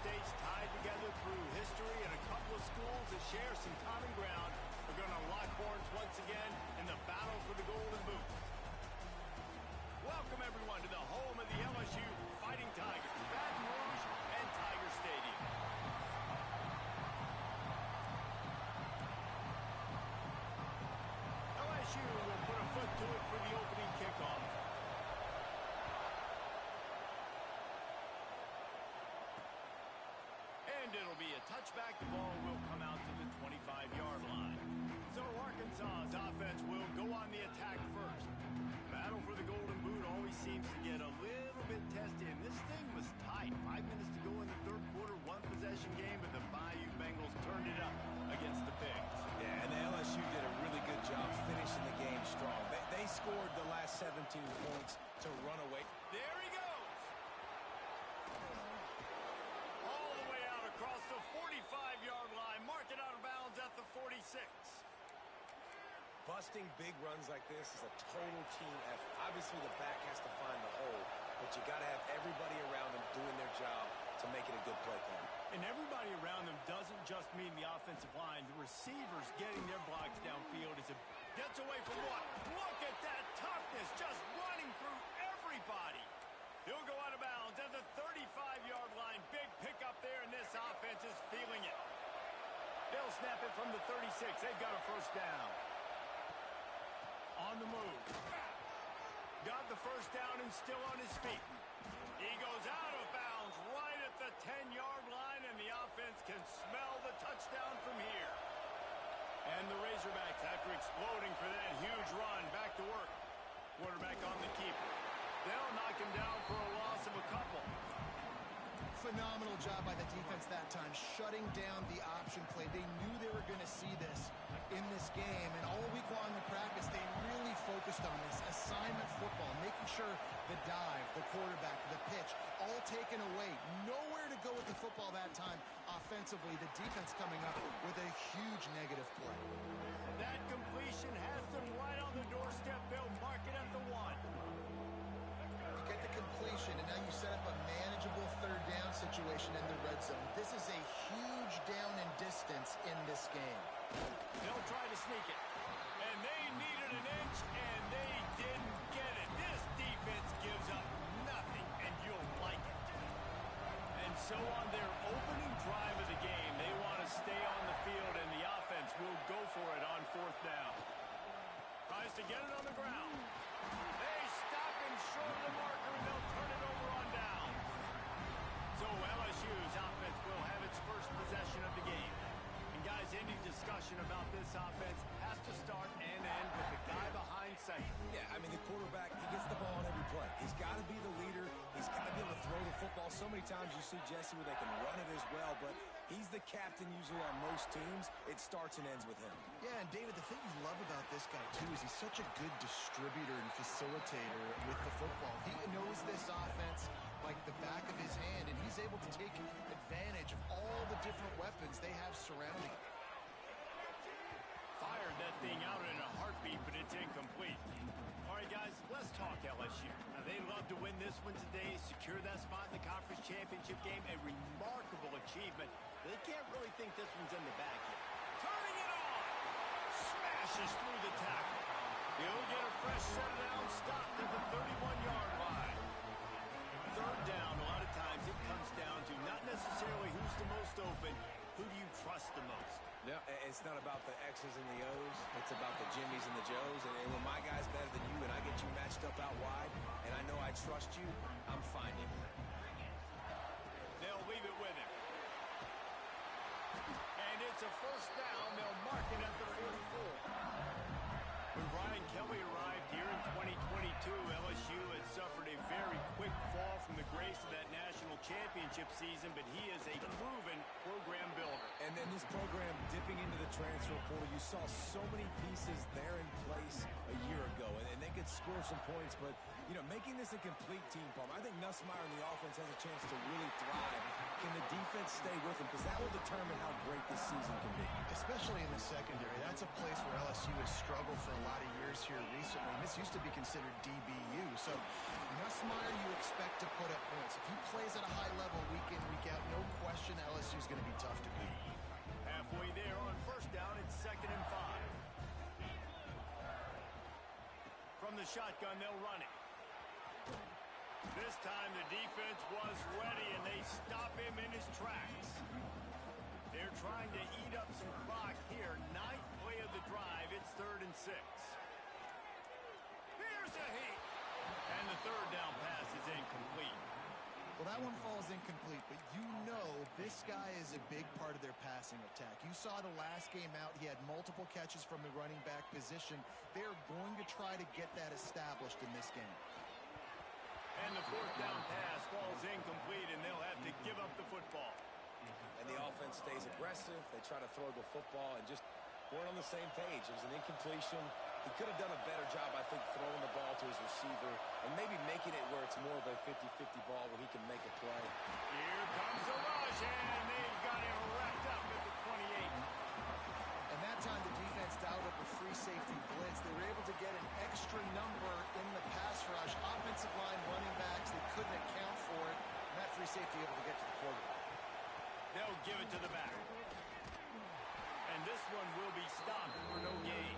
states tied together through history, and a couple of schools that share some common ground are going to lock horns once again in the battle for the Golden Boot. Welcome, everyone, to the home of the LSU Fighting Tigers, Baton Rouge and Tiger Stadium. LSU will put a foot to it for the opening kickoff. And it'll be a touchback. The ball will come out to the 25-yard line. So Arkansas's offense will go on the attack first. Battle for the Golden Boot always seems to get a little bit testy, and this thing was tight. 5 minutes to go in the third quarter, one-possession game, but the Bayou Bengals turned it up against the Pigs. Yeah, and the LSU did a really good job finishing the game strong. They scored the last 17 points to run away. There he goes! All the way out across the 45-yard line. Mark it out of bounds at the 46. Busting big runs like this is a total team effort. Obviously, the back has to find the hole, but you got to have everybody around them doing their job to make it a good play call. And everybody around them doesn't just mean the offensive line. The receivers getting their blocks downfield as it gets away from what? Look at that toughness, just running through everybody. He'll go out of bounds at the 35-yard line. Big pickup there, and this offense is feeling it. They'll snap it from the 36. They've got a first down. On the move. Got the first down and still on his feet. He goes out of bounds right at the 10-yard line, and the offense can smell the touchdown from here. And the Razorbacks, after exploding for that huge run, back to work. Quarterback on the keeper. They'll knock him down for a loss of a couple. Phenomenal job by the defense that time, shutting down the option play. They knew they were going to see this in this game, and all week long in practice, they really focused on this assignment football, making sure the dive, the quarterback, the pitch, all taken away. Nowhere to go with the football that time offensively. The defense coming up with a huge negative play. That completion has them right on the doorstep. They'll mark it at the 1. Get the completion, and now you set up a manageable third down situation in the red zone. This is a huge down in distance in this game. They'll try to sneak it. And they needed an inch, and they didn't get it. This defense gives up nothing, and you'll like it. And so on their opening drive of the game, they want to stay on the field, and the offense will go for it on fourth down. Tries to get it on the ground. They stop him short of the marker, and they'll turn it over on down. So LSU's offense will have its first possession of the game. And guys, any discussion about this offense has to start and end with the guy behind center. Yeah, I mean, the quarterback, he gets the ball on every play. He's got to be the leader. He's got to be able to throw the football. So many times you see Jesse where they can run it as well, but he's the captain usually on most teams. It starts and ends with him. Yeah, and David, the thing you love about this guy, too, is he's such a good distributor and facilitator with the football. He knows this offense like the back of his hand, and he's able to take advantage of all the different weapons they have surrounding him. Fired that thing out in a heartbeat, but it's incomplete. All right, guys, let's talk LSU. Now, they love to win this one today, secure that spot in the conference championship game, a remarkable achievement. They can't really think this one's in the bag yet. Turning it on! Smashes through the tackle. He'll get a fresh set down, stopped at the 31-yard line. Third down, a lot of times it comes down to not necessarily who's the most open, who do you trust the most? Yeah, it's not about the X's and the O's. It's about the Jimmies and the Joes. And when my guy's better than you and I get you matched up out wide and I know I trust you, I'm finding you. They'll leave it with him. And it's a first down. They'll mark it at the 44. When Brian Kelly arrived here in 2022, LSU had suffered a very quick fall from the grace of that national championship season, but he is a proven program builder. And then this program dipping into the transfer portal, you saw so many pieces there in place a year ago, and they could score some points, but, you know, making this a complete team, Palmer, I think Nussmeier and the offense has a chance to really thrive. Can the defense stay with him? Because that will determine how great this season can be. Especially in the secondary. That's a place where LSU LSU has struggled for a lot of years here recently. And this used to be considered DBU. So Nussmeier, you expect to put up points. If he plays at a high level week in, week out, no question LSU is going to be tough to beat. Halfway there on first down, it's 2nd and 5. From the shotgun, they'll run it. This time the defense was ready, and they stop him in his tracks. They're trying to eat up some clock here. 9th play of the drive. It's 3rd and 6. Here's a heat. And the 3rd down pass is incomplete. Well, that one falls incomplete, but you know this guy is a big part of their passing attack. You saw the last game out. He had multiple catches from the running back position. They're going to try to get that established in this game. And the 4th down pass falls incomplete, and they'll have to give up the football. And the offense stays aggressive. They try to throw the football and just weren't on the same page. It was an incompletion. He could have done a better job, I think, throwing the ball to his receiver and maybe making it where it's more of a 50-50 ball where he can make a play. Here comes the rush, and they've got him wrapped up at the 28. And that time the defense dialed up a free safety blitz. They were able to get an extra number in the pass rush. Offensive line, running backs, they couldn't account for it. And that free safety able to get to the quarterback. They'll give it to the back. And this one will be stopped for no gain.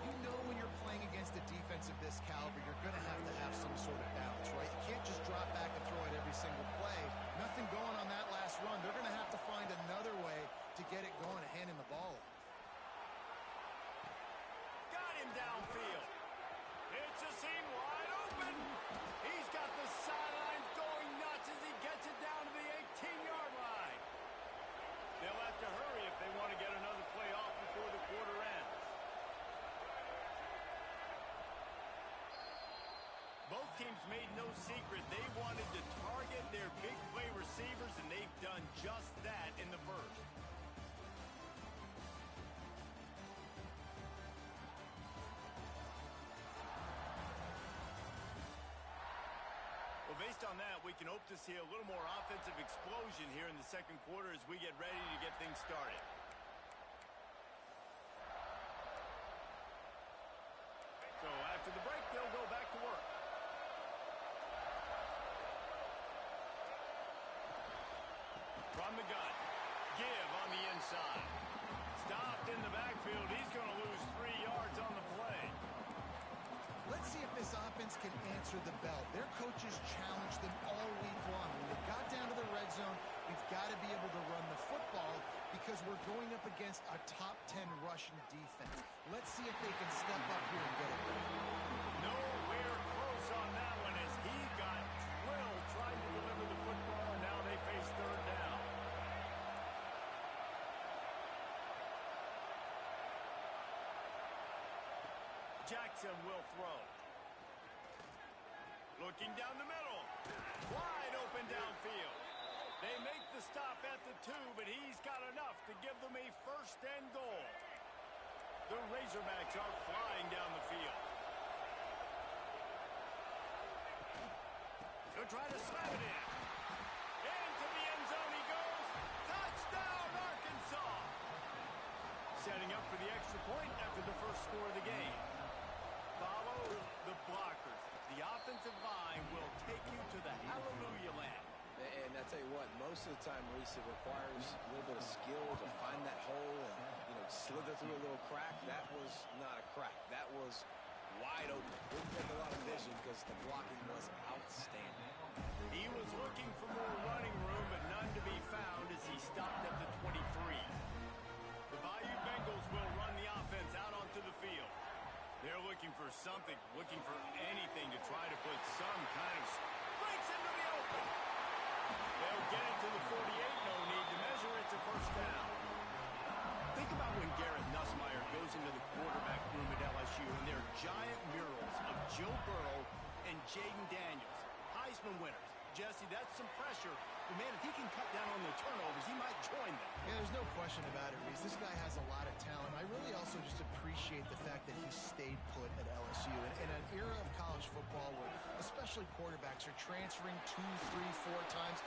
You know when you're playing against a defense of this caliber, you're going to have some sort of balance, right? You can't just drop back and throw it every single play. Nothing going on that last run. They're going to have to find another way to get it going and hand him the ball. Got him downfield. It's a seam wide open. He's got the sidelines going nuts as he gets it down to the 18-yard line. They'll have to hurry if they want to get another play off before the quarter ends. Both teams made no secret they wanted to target their big play receivers, and they've done just that in the first. Well, based on that, we can hope to see a little more offensive explosion here in the second quarter as we get ready to get things started. So after the break, they'll go back to work. From the gun, give on the inside. Stopped in the backfield. He's going to lose 3 yards on the play. Let's see if this offense can answer the bell. Their coaches challenged them all week long. When they got down to the red zone, we've got to be able to run the football because we're going up against a top 10 rushing defense. Let's see if they can step up here and get it done. Nowhere close on that one as he got drilled trying to deliver the football, and now they face 3rd down. Jackson will throw. Looking down the middle. Wide open downfield. They make the stop at the 2, but he's got enough to give them a 1st and goal. The Razorbacks are flying down the field. They'll try to slam it in. Into the end zone he goes. Touchdown, Arkansas. Setting up for the extra point after the first score of the game. Follow the blockers. The offensive line will take you to the hallelujah land. And I tell you what, most of the time, Reese, it requires a little bit of skill to find that hole and, slither through a little crack. That was not a crack. That was wide open. Didn't take a lot of vision because the blocking was outstanding. He was looking for more running room, but none to be found as he stopped at the 23. The Bayou Bengals will run the offense out onto the field. They're looking for something, looking for anything to try to put some kind of breaks into the open. They'll get it to the 48. No need to measure. It's a 1st down. Think about when Garrett Nussmeier goes into the quarterback room at LSU and there are giant murals of Joe Burrow and Jaden Daniels, Heisman winners. Jesse, that's some pressure. But, man, if he can cut down on the turnovers, he might join them. Yeah, there's no question about it, Reese. This guy has a lot of talent. I really also just appreciate the fact that he stayed put at LSU. In an era of college football where especially quarterbacks are transferring 2, 3, 4 times,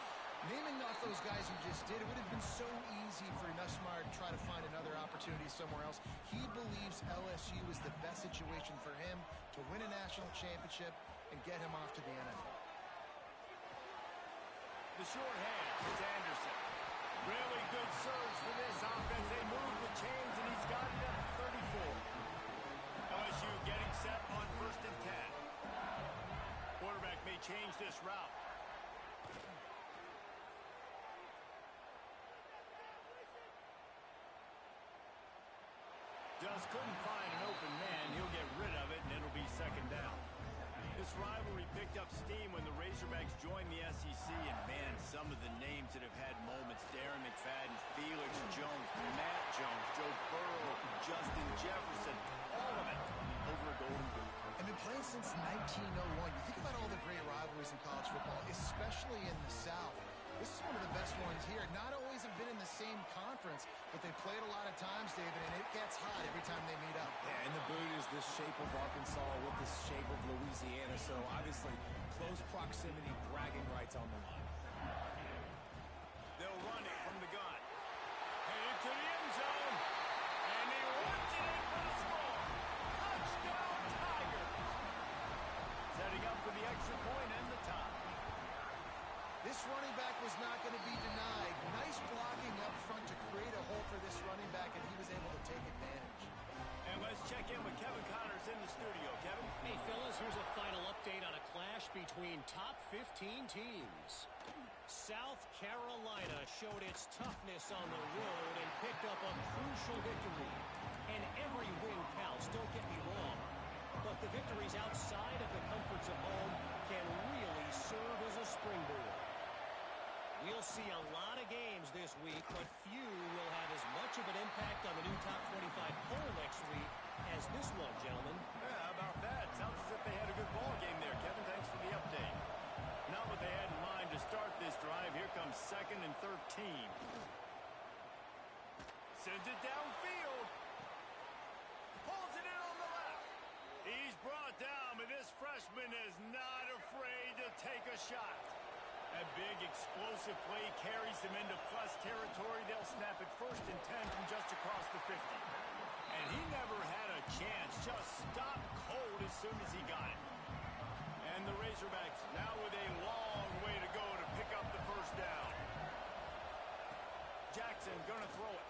Naming off those guys you just did, it would have been so easy for Nussmeier to try to find another opportunity somewhere else. He believes LSU is the best situation for him to win a national championship and get him off to the NFL. The short hand is Anderson. Really good surge for this offense. They move the chains, and he's got it at 34. LSU getting set on 1st and 10. Quarterback may change this route. Just couldn't find an open man. He'll get rid of it, and it'll be 2nd down. This rivalry picked up steam when the Razorbacks joined the SEC, and man, some of the names that have had moments: Darren McFadden, Felix Jones, Matt Jones, Joe Burrow, Justin Jefferson, all of it over a Golden Boot. And been playing since 1901. You think about all the great rivalries in college football, especially in the South. This is one of the best ones here. Not always have been in the same conference, but they've played a lot of times, David, and it gets hot every time they meet up. Yeah, and the boot is the shape of Arkansas with the shape of Louisiana, so obviously close proximity, bragging rights on the line. They'll run it from the gun. Headed to the end zone, and he runs it in for the score. Touchdown, Tiger. Setting up for the extra point and the tie. This running back was not going to be denied. Nice blocking up front to create a hole for this running back, and he was able to take advantage. And let's check in with Kevin Connors in the studio. Kevin? Hey, fellas, here's a final update on a clash between top 15 teams. South Carolina showed its toughness on the road and picked up a crucial victory. And every win counts, don't get me wrong. But the victories outside of the comforts of home can really serve as a springboard. We'll see a lot of games this week, but few will have as much of an impact on the new top 25 poll next week as this one, gentlemen. Yeah, how about that? Sounds as if they had a good ball game there, Kevin. Thanks for the update. Not what they had in mind to start this drive. Here comes 2nd and 13. Sends it downfield. Pulls it in on the left. He's brought down, but this freshman is not afraid to take a shot. That big explosive play carries them into plus territory. They'll snap it 1st and 10 from just across the 50. And he never had a chance. Just stopped cold as soon as he got it. And the Razorbacks now with a long way to go to pick up the 1st down. Jackson gonna throw it.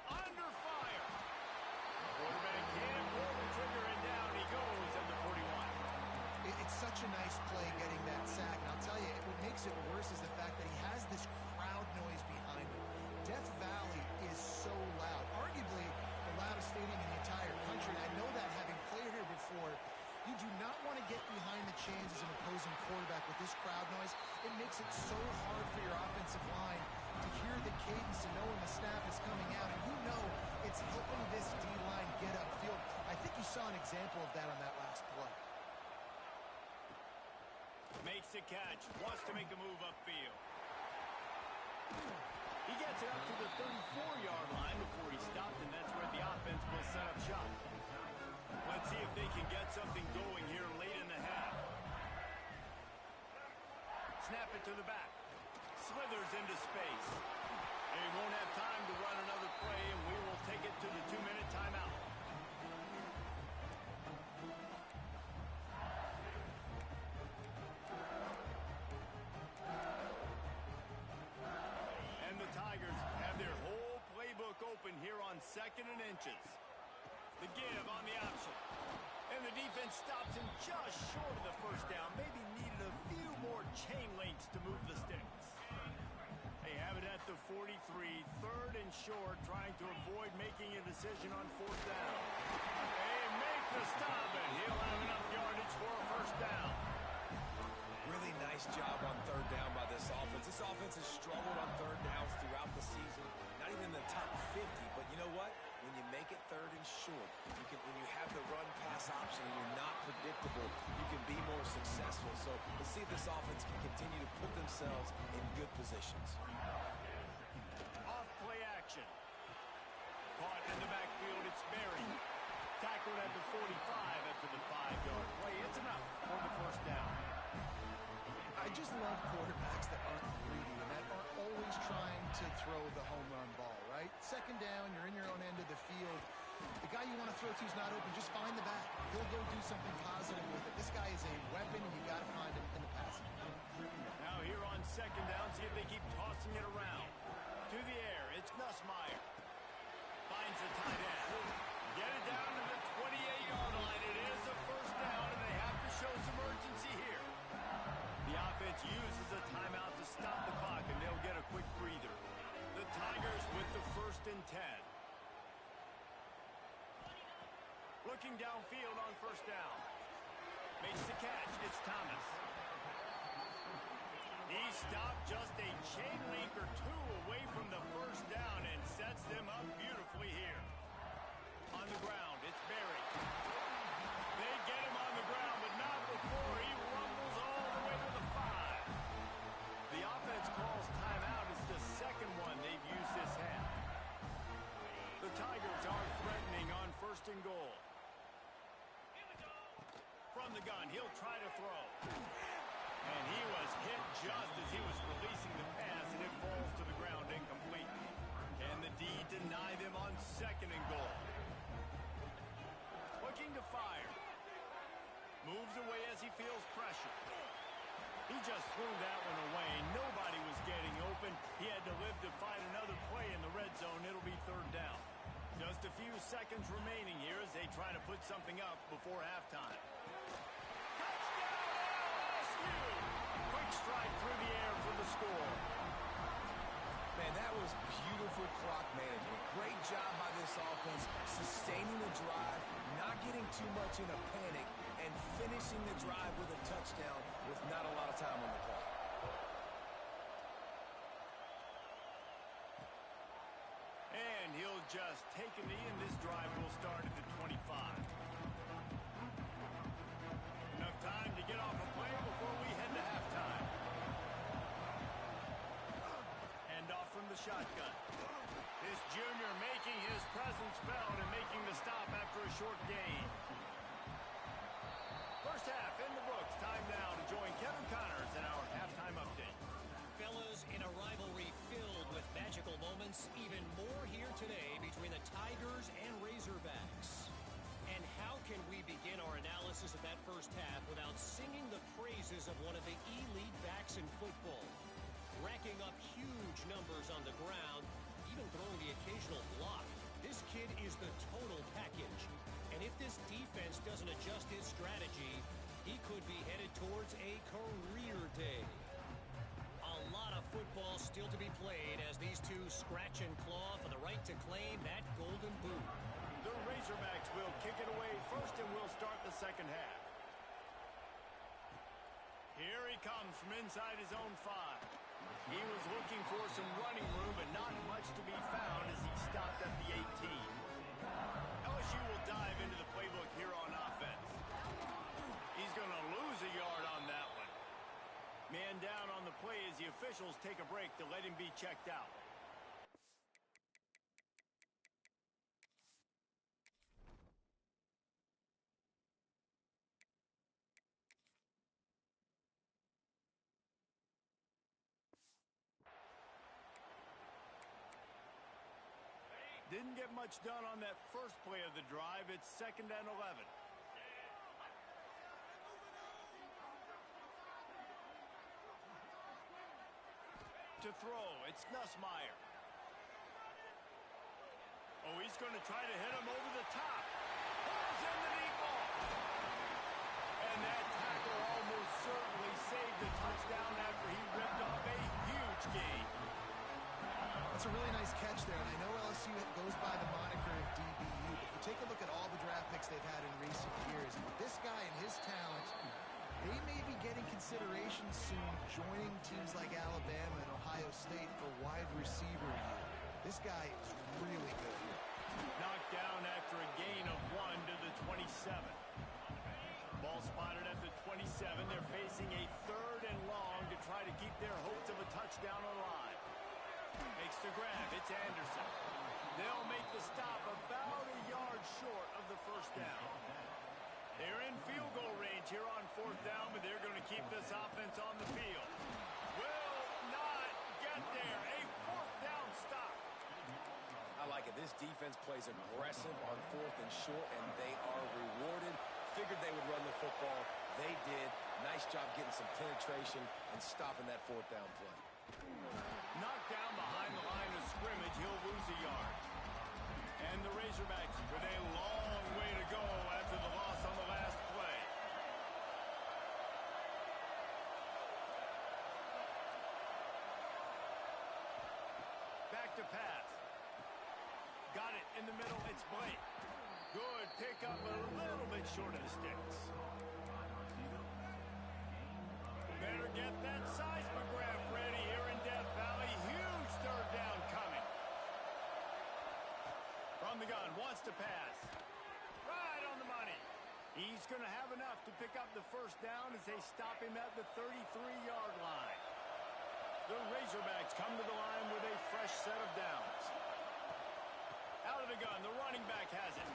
Under fire. Quarterback can't pull the trigger, and down he goes at the 41. It's such a nice play getting that sack, and I'll tell you, what makes it worse is the fact that he has this crowd noise behind him. Death Valley is so loud, arguably the loudest stadium in the entire country, and I know that having played here before. You do not want to get behind the chains as an opposing quarterback with this crowd noise. It makes it so hard for your offensive line to hear the cadence and know when the snap is coming out, and you know it's helping this D-line get upfield. I think you saw an example of that on that last play. Makes the catch. Wants to make a move upfield. He gets it up to the 34-yard line before he stopped, and that's where the offense will set up shop. Let's see if they can get something going here late in the half. Snap it to the back. Slithers into space. They won't have time to run another play, and we will take it to the 2-minute timeout. And the Tigers have their whole playbook open here on 2nd and inches. The give on the option. And the defense stops him just short of the 1st down. Maybe needed a few more chain links to move the sticks. They have it at the 43, 3rd and short, trying to avoid making a decision on 4th down. They make the stop, and he'll have enough yardage for a 1st down. Really nice job on 3rd down by this offense. This offense has struggled on 3rd downs throughout the season. Not even in the top 50, but you know what? When you make it 3rd and short, when you have the run-pass option and you're not predictable, you can be more successful. So let's see if this offense can continue to put themselves in good positions. Off play action. Caught in the backfield, it's Berry. Tackled at the 45 after the 5-yard play. It's enough for the 1st down. I just love quarterbacks that aren't greedy and that aren't always trying to throw the home run ball, right? Second down, you're in your own end of the field. The guy you want to throw to is not open. Just find the back. He'll go do something positive with it. This guy is a weapon, and you got to find him in the passing. Now here on second down, see if they keep tossing it around. To the air, it's Nussmeier. Finds the tight end. Get it down to the 28-yard line. It is a first down, and they have to show some urgency here. The offense uses a timeout to stop the clock, and they'll get a quick breather. The Tigers with the 1st and 10. Looking downfield on first down. Makes the catch. It's Thomas. He stopped just a chain link or two away from the first down and sets them up beautifully here. On the ground, it's Berry. They get him on the ground, but not before he rumbles all the way to the 5. The offense calls timeout. It's the second one they've used this half. The Tigers are threatening on 1st and goal. From the gun, he'll try to throw. And he was hit just as he was releasing the pass, and it falls to the ground incomplete. Can the D deny them on 2nd and goal? Looking to fire. Moves away as he feels pressure. He just threw that one away. Nobody was getting open. He had to live to fight another play in the red zone. It'll be 3rd down. Just a few seconds remaining here as they try to put something up before halftime. Quick strike through the air for the score. Man, that was beautiful clock management. Great job by this offense, sustaining the drive, not getting too much in a panic, and finishing the drive with a touchdown with not a lot of time on the clock. And he'll just take a knee, and this drive will start at the 25. Enough time to get off a play before we head to halftime. And off from the shotgun. This junior making his presence felt and making the stop after a short gain. First half in the books. Time now to join Kevin Connors in our halftime update. Fellas, in a rivalry filled with magical moments, even more here today between the Tigers and Razorbacks. And how can we begin our analysis of that first half without singing the praises of one of the elite backs in football? Racking up huge numbers on the ground, even throwing the occasional block. This kid is the total package. And if this defense doesn't adjust his strategy, he could be headed towards a career day. A lot of football still to be played as these two scratch and claw for the right to claim that golden boot. The Razorbacks will kick it away first, and we'll start the second half. Here he comes from inside his own 5. He was looking for some running room, but not much to be found as he stopped at the 18. LSU will dive into the playbook here on offense. He's going to lose a yard on that one. Man down on the play as the officials take a break to let him be checked out. Didn't get much done on that first play of the drive. It's 2nd and 11. To throw, it's Nussmeier. Oh, he's going to try to hit him over the top. Pulls in the deep ball. And that tackle almost certainly saved the touchdown after he ripped off a huge gain. That's a really nice catch there, and I know LSU goes by the moniker of DBU, but you take a look at all the draft picks they've had in recent years, and with this guy and his talent, they may be getting consideration soon joining teams like Alabama and Ohio State for wide receiver year. This guy is really good. Knocked down after a gain of 1 to the 27. Ball spotted at the 27. They're facing a 3rd and long to try to keep their hopes of a touchdown alive. Makes the grab. It's Anderson. They'll make the stop about a yard short of the first down. They're in field goal range here on 4th down, but they're going to keep this offense on the field. get there. A fourth down stop. I like it. This defense plays aggressive on 4th and short, and they are rewarded. Figured they would run the football. They did. Nice job getting some penetration and stopping that 4th down play. Knocked down behind the line of scrimmage. He'll lose a yard. And the Razorbacks with a long way to go after the loss on the last play. Back to pass. Got it in the middle. It's Blake. Good pickup, but a little bit short of the sticks. Better get that seismograph ready here in Death Valley. Huge third down coming. From the gun, wants to pass. Right on the money. He's going to have enough to pick up the first down as they stop him at the 33-yard line. The Razorbacks come to the line with a fresh set of downs. Out of the gun, the running back has it.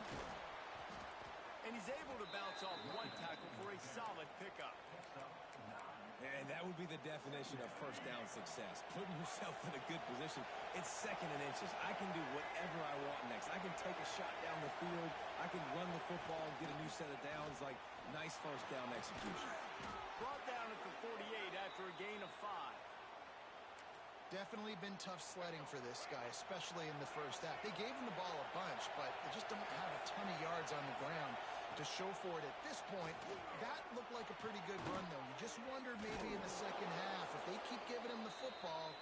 And he's able to bounce off one tackle for a solid pickup. And that would be the definition of first down success. Putting yourself in a good position. It's 2nd and inches. I can do whatever I want next. I can take a shot down the field. I can run the football and get a new set of downs. Like, nice first down execution. Brought down at the 48 after a gain of 5. Definitely been tough sledding for this guy, especially in the first half. They gave him the ball a bunch, but they just don't have a ton of yards on the ground to show for it at this point. That looked like a pretty good run, though. You just wondered maybe in the second half, if they keep giving him the football,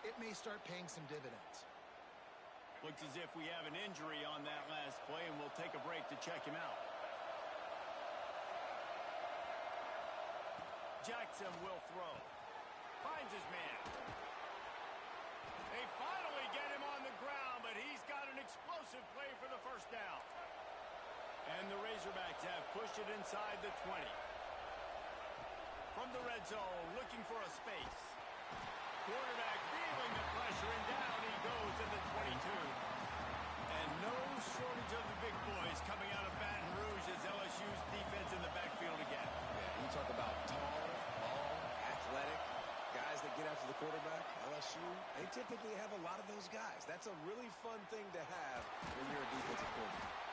it may start paying some dividends. Looks as if we have an injury on that last play, and we'll take a break to check him out. Jackson will throw. Finds his man. They finally get him on the ground, but he's got an explosive play for the first down. And the Razorbacks have pushed it inside the 20. From the red zone, looking for a space. Quarterback feeling the pressure, and down he goes at the 22. And no shortage of the big boys coming out of Baton Rouge as LSU's defense in the backfield again. Yeah, you talk about tall, long, athletic guys that get after the quarterback. LSU, they typically have a lot of those guys. That's a really fun thing to have when you're a defensive coordinator.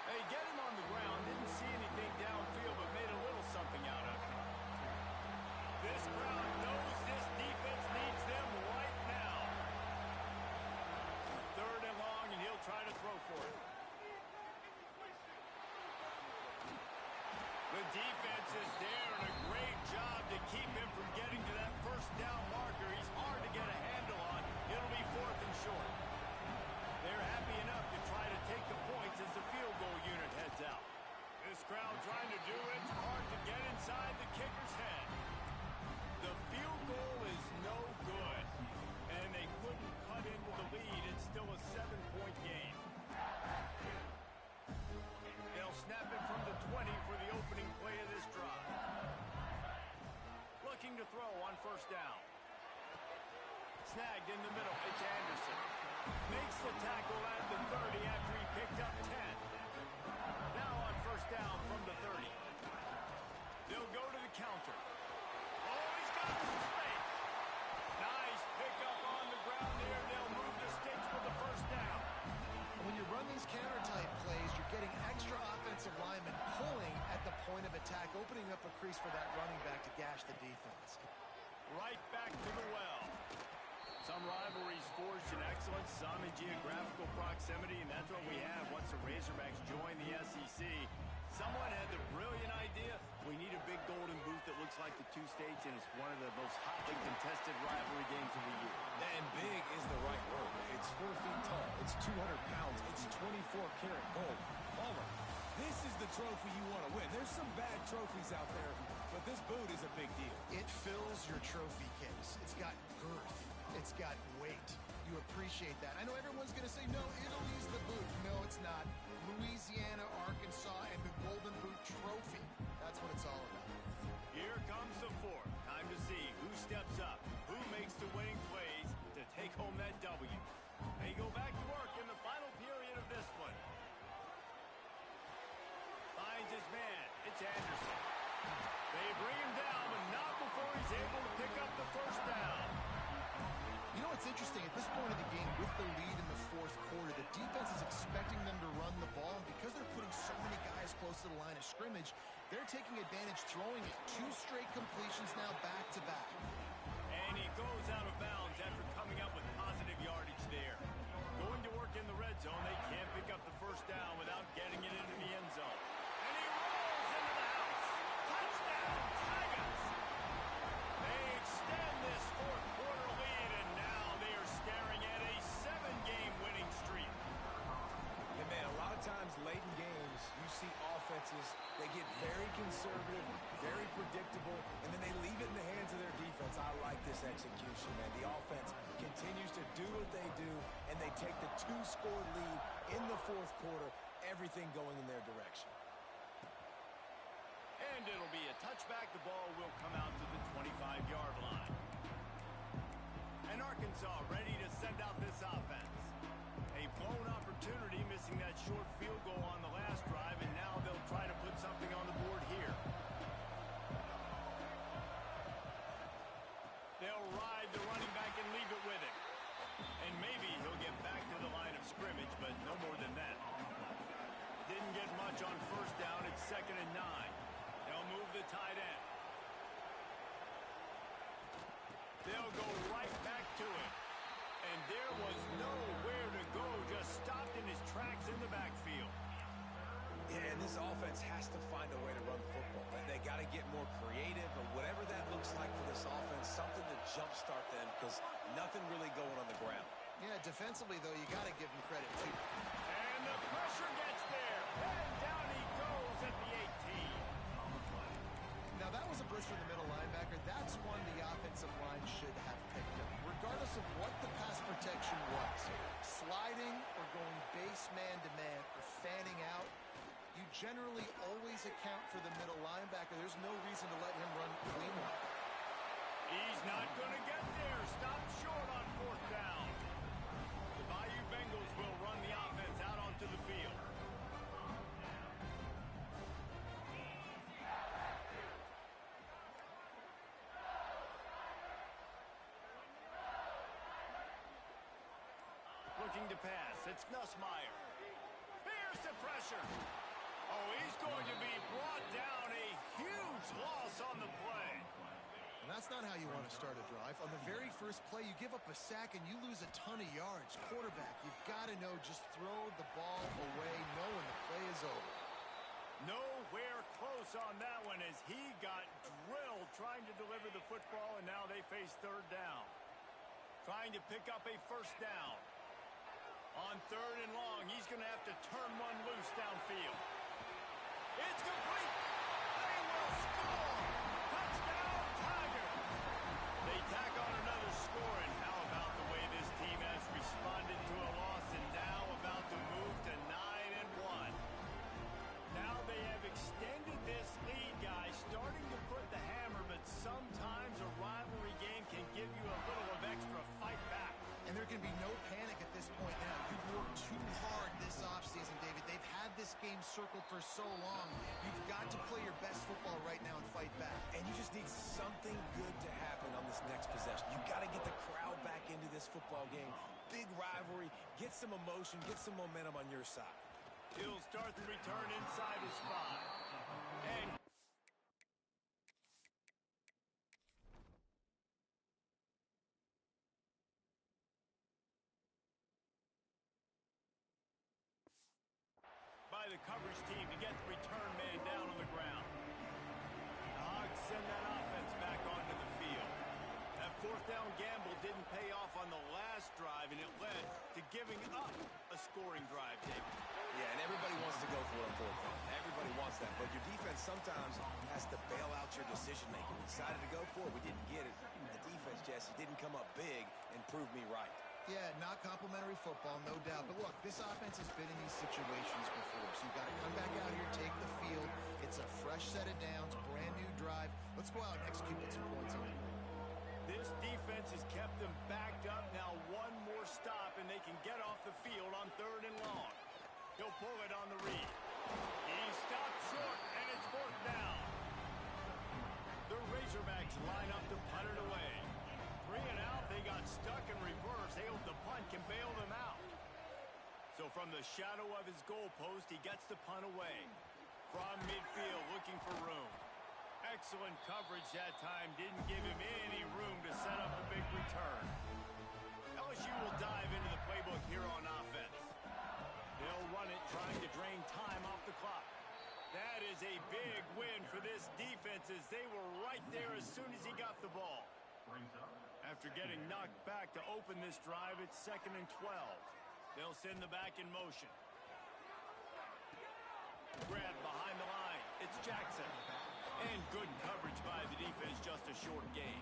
Hey, get him on the ground. Didn't see anything downfield, but made a little something out of it. This crowd knows this defense needs them right now. 3rd and long, and he'll try to throw for it. The defense is there, and a great job to keep him from getting to that first down marker. He's hard to get a handle on. It'll be 4th and short. They're happy enough to try to take the points as the field goal unit heads out. This crowd trying to do it. It's hard to get inside the kicker's head. The field goal is no good, and they couldn't cut into the lead. It's still a 7-point game. They'll snap it from the 20 for the opening play of this drive. Looking to throw on first down. Snagged in the middle. It's Anderson. Makes the tackle at the 30 after he picked up 10. Now on first down from the 30. They'll go to the counter. Oh, he's got some space. Nice pickup on the ground there. They'll move the sticks for the first down. When you run these counter-type plays, you're getting extra offensive linemen pulling at the point of attack, opening up a crease for that running back to gash the defense. Right back to the well. Some rivalries forged in excellence, some in geographical proximity, and that's what we have once the Razorbacks joined the SEC. Someone had the brilliant idea, we need a big golden boot that looks like the two states, and it's one of the most hotly contested rivalry games of the year. And big is the right word. It's 4 feet tall. It's 200 pounds. It's 24-karat gold. Palmer, this is the trophy you want to win. There's some bad trophies out there, but this boot is a big deal. It fills your trophy case. It's got girth. It's got weight. You appreciate that. I know everyone's going to say, no, Italy's the boot. No, it's not. Louisiana, Arkansas, and the Golden Boot Trophy. That's what it's all about. Here comes the 4th. Time to see who steps up, who makes the winning plays to take home that W. They go back to work in the final period of this one. Finds his man. It's Anderson. They bring him down, but not before he's able to pick up the first down. You know, it's interesting. At this point of the game, with the lead in the fourth quarter, the defense is expecting them to run the ball. And because they're putting so many guys close to the line of scrimmage, they're taking advantage, throwing it. 2 straight completions now back-to-back. And he goes out of bounds after coming up with positive yardage there. Going to work in the red zone, they can't pick up the first down without getting it into the end zone. And he rolls into the house. Touchdown, Tigers! They extend this fourth quarter lead, and now they are staring at a 7-game winning streak. And man, a lot of times late in games, you see offenses, they get very conservative, very predictable, and then they leave it in the hands of their defense. I like this execution, man. The offense continues to do what they do, and they take the 2-score lead in the fourth quarter, everything going in their direction. And it'll be a touchback. The ball will come out to the 25-yard line. And Arkansas ready to send out this offense. A blown opportunity, missing that short field goal on the last drive, and now they'll try to put something on the board here. They'll ride the running back and leave it with him. And maybe he'll get back to the line of scrimmage, but no more than that. Didn't get much on first down. It's 2nd and 9. They'll move the tight end. They'll go right back to it. And there was nowhere to go, just stopped in his tracks in the backfield. Yeah, and this offense has to find a way to run the football. They got to get more creative, or whatever that looks like for this offense, something to jumpstart them, because nothing really going on the ground. Yeah, defensively, though, you got to give them credit, too. And the pressure gets there. And down he goes at the 18. Now, that was a burst from the middle linebacker. That's one the offensive line should have picked up, regardless of what the pass protection was. Sliding or going base man-to-man or fanning out, you generally always account for the middle linebacker. There's no reason to let him run clean one. He's not going to get there. Stop short on 4th down. The Bayou Bengals will run the offense out onto the field. Looking to pass. It's Nussmeier. Here's the pressure. Oh, he's going to be brought down. A huge loss on the play. And that's not how you want to start a drive. On the very first play, you give up a sack and you lose a ton of yards. Quarterback, you've got to know, just throw the ball away knowing the play is over. Nowhere close on that one as he got drilled trying to deliver the football, and now they face 3rd down. Trying to pick up a first down. On 3rd and long, he's going to have to turn one loose downfield. It's complete. They will score. Touchdown, Tigers. They tack on another score, and how about the way this team has responded to a loss and now about to move to 9-1. Now they have extended this lead, guys, starting to put the hammer, but sometimes a rivalry game can give you a little of extra fight back. And there can be no panic at this point now. You've worked too hard this offseason, David. They've had this game circled for so long. You've got to play your best football right now and fight back. And you just need something good to happen on this next possession. You got to get the crowd back into this football game. Big rivalry. Get some emotion. Get some momentum on your side. He'll start the return inside his 5. And by the coverage team to get the return man down on the ground. The Hogs send that offense back onto the field. That 4th down gamble didn't pay off on the last drive, and it led to giving up a scoring drive, David. Yeah, and everybody wants to go for it on 4th down. Everybody wants that, but your defense sometimes has to bail out your decision-making. We decided to go for it. We didn't get it. The defense, Jesse, didn't come up big and prove me right. Yeah, not complimentary football, no doubt. But look, this offense has been in these situations before, so you've got to come back out here, take the field. It's a fresh set of downs, brand new drive. Let's go out and execute, put some points on it. This defense has kept them backed up. Now one more stop, and they can get off the field on 3rd and long. He'll pull it on the read. He stopped short, and it's 4th down. The Razorbacks line up to punt it away. 3 and out, they got stuck in reverse. They hope the punt can bail them out. So from the shadow of his goalpost, he gets the punt away. From midfield, looking for room. Excellent coverage that time. Didn't give him any room to set up a big return. LSU will dive into the playbook here on offense. They'll run it, trying to drain time off the clock. That is a big win for this defense, as they were right there as soon as he got the ball. After getting knocked back to open this drive, it's 2nd and 12. They'll send the back in motion. Grab behind the line. It's Jackson. And good coverage by the defense, just a short gain.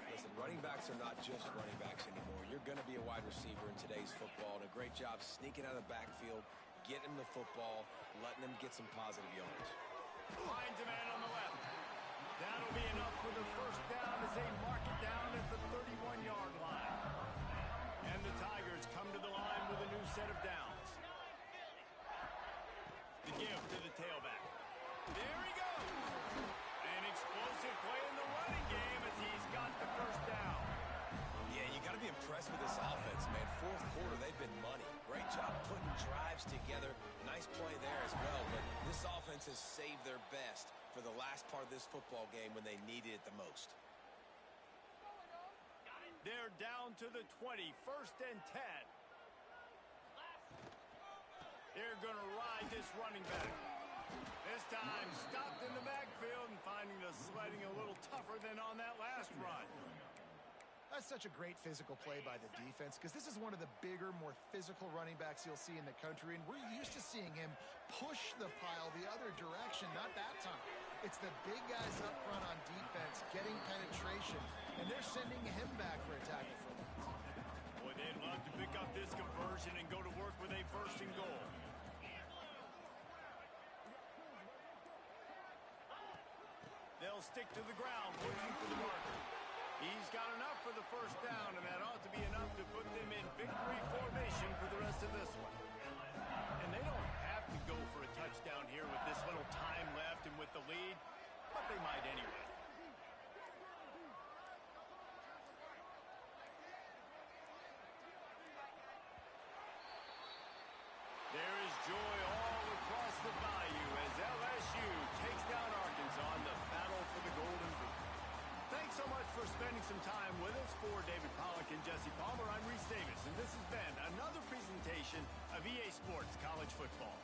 Listen, running backs are not just running backs anymore. You're going to be a wide receiver in today's football, and a great job sneaking out of the backfield, getting him the football, letting him get some positive yards. Finds a man on the left. That'll be enough for the first down as they mark it down at the 31-yard line. And the Tigers come to the line with a new set of downs. The give to the tailback. There he goes. An explosive play in the running game as he's got the first down. Yeah, you got to be impressed with this offense, man. Fourth quarter, they've been money. Great job putting drives together. Nice play there as well, but this offense has saved their best for the last part of this football game when they needed it the most. They're down to the 20, 1st and 10. They're going to ride this running back. This time stopped in the backfield and finding the sledding a little tougher than on that last run. That's such a great physical play by the defense, because this is one of the bigger, more physical running backs you'll see in the country, and we're used to seeing him push the pile the other direction. Not that time. It's the big guys up front on defense getting penetration, and they're sending him back for a tackle for them. Boy, they'd love to pick up this conversion and go to work with a 1st and goal. They'll stick to the ground, looking for the marker. He's got enough for the first down, and that ought to be enough to put them in victory formation for the rest of this one. And they don't have to go for a touchdown here with this little time left and with the lead, but they might anyway. There is joy all across the bayou as LSU takes down Arkansas in the battle for the Golden Boot. Thanks so much for spending some time with us. For David Pollack and Jesse Palmer, I'm Reese Davis, and this has been another presentation of EA Sports College Football.